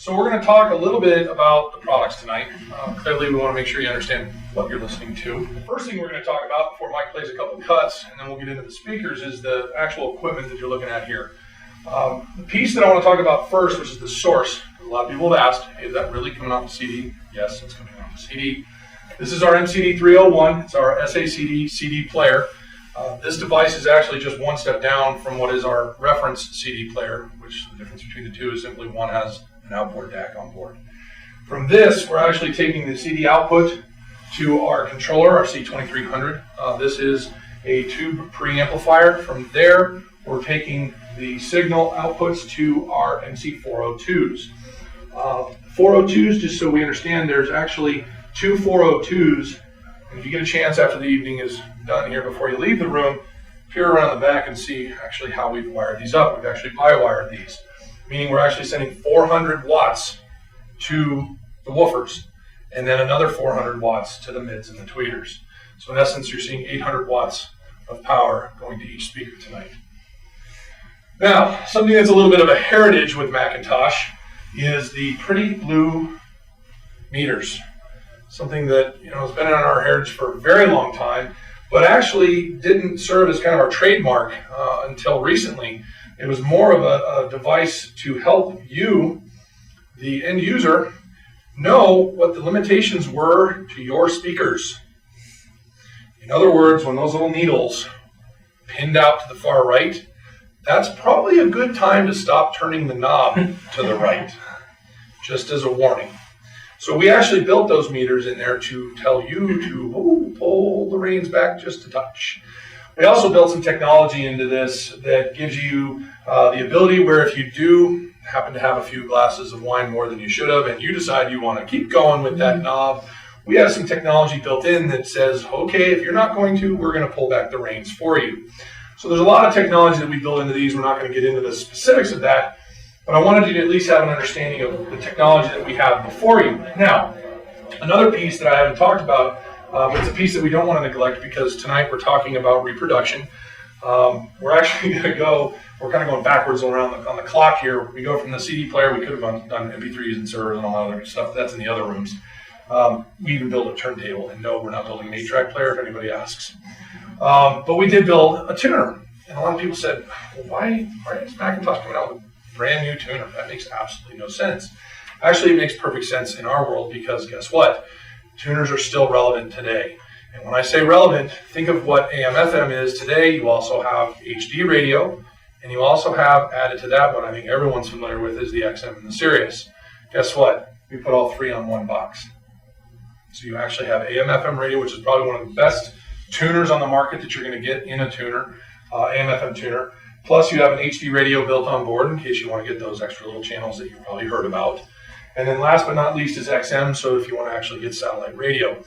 So we're going to talk a little bit about the products tonight. Clearly, we want to make sure you understand what you're listening to. The first thing we're going to talk about before Mike plays a couple cuts, and then we'll get into the speakers, is the actual equipment that you're looking at here. The piece that I want to talk about first, which is the source. A lot of people have asked, hey, is that really coming off the CD? Yes, it's coming off the CD. This is our MCD301. It's our SACD CD player. This device is actually just one step down from what is our reference CD player, which the difference between the two is simply one has an outboard DAC on board. From this, we're actually taking the CD output to our controller, our C2300. This is a tube preamplifier. From there, we're taking the signal outputs to our MC402s. 402s, just so we understand, there's actually two 402s. And if you get a chance after the evening is done here before you leave the room, peer around the back and see actually how we've wired these up. We've actually pi-wired these, meaning we're actually sending 400 watts to the woofers and then another 400 watts to the mids and the tweeters. So in essence, you're seeing 800 watts of power going to each speaker tonight. Now, something that's a little bit of a heritage with Macintosh is the pretty blue meters. Something that has been in our heritage for a very long time, but actually didn't serve as kind of our trademark until recently. It was more of a device to help you, the end user, know what the limitations were to your speakers. In other words, when those little needles pinned out to the far right, that's probably a good time to stop turning the knob to the right, just as a warning. So we actually built those meters in there to tell you to pull the reins back just a touch. We also built some technology into this that gives you the ability where if you do happen to have a few glasses of wine more than you should have and you decide you want to keep going with that knob, we have some technology built in that says, okay, if you're not going to, we're going to pull back the reins for you. So there's a lot of technology that we build into these. We're not going to get into the specifics of that, but I wanted you to at least have an understanding of the technology that we have before you. Now, another piece that I haven't talked about, but it's a piece that we don't want to neglect because tonight we're talking about reproduction. We're actually going to go, we're kind of going backwards around on the clock here. We go from the CD player, we could have done MP3s and servers and all that other stuff. That's in the other rooms. We even built a turntable, and no, we're not building an 8-track player if anybody asks. But we did build a tuner, and a lot of people said, well, why is Macintosh coming out with a brand new tuner? That makes absolutely no sense. Actually, it makes perfect sense in our world because guess what? Tuners are still relevant today. And when I say relevant, think of what AM/FM is today. You also have HD radio, and you also have, added to that, what I think everyone's familiar with is the XM and the Sirius. Guess what? We put all three on one box. So you actually have AM/FM radio, which is probably one of the best tuners on the market that you're going to get in a tuner, AM/FM tuner. Plus you have an HD radio built on board in case you want to get those extra little channels that you've probably heard about. And then last but not least is XM, so if you want to actually get satellite radio.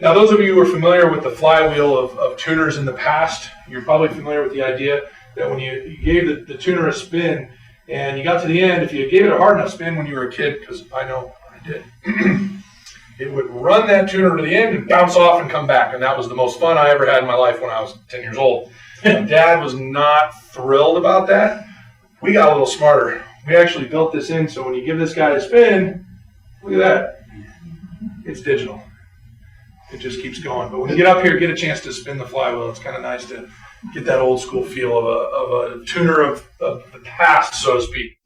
Now those of you who are familiar with the flywheel of tuners in the past, you're probably familiar with the idea that when you gave the tuner a spin and you got to the end, if you gave it a hard enough spin when you were a kid, because I know I did, it would run that tuner to the end and bounce off and come back. And that was the most fun I ever had in my life when I was 10 years old. My dad was not thrilled about that. We got a little smarter. We actually built this in so when you give this guy a spin, look at that. It's digital. It just keeps going. But when you get up here, get a chance to spin the flywheel. It's kind of nice to get that old school feel of a tuner of the past, so to speak.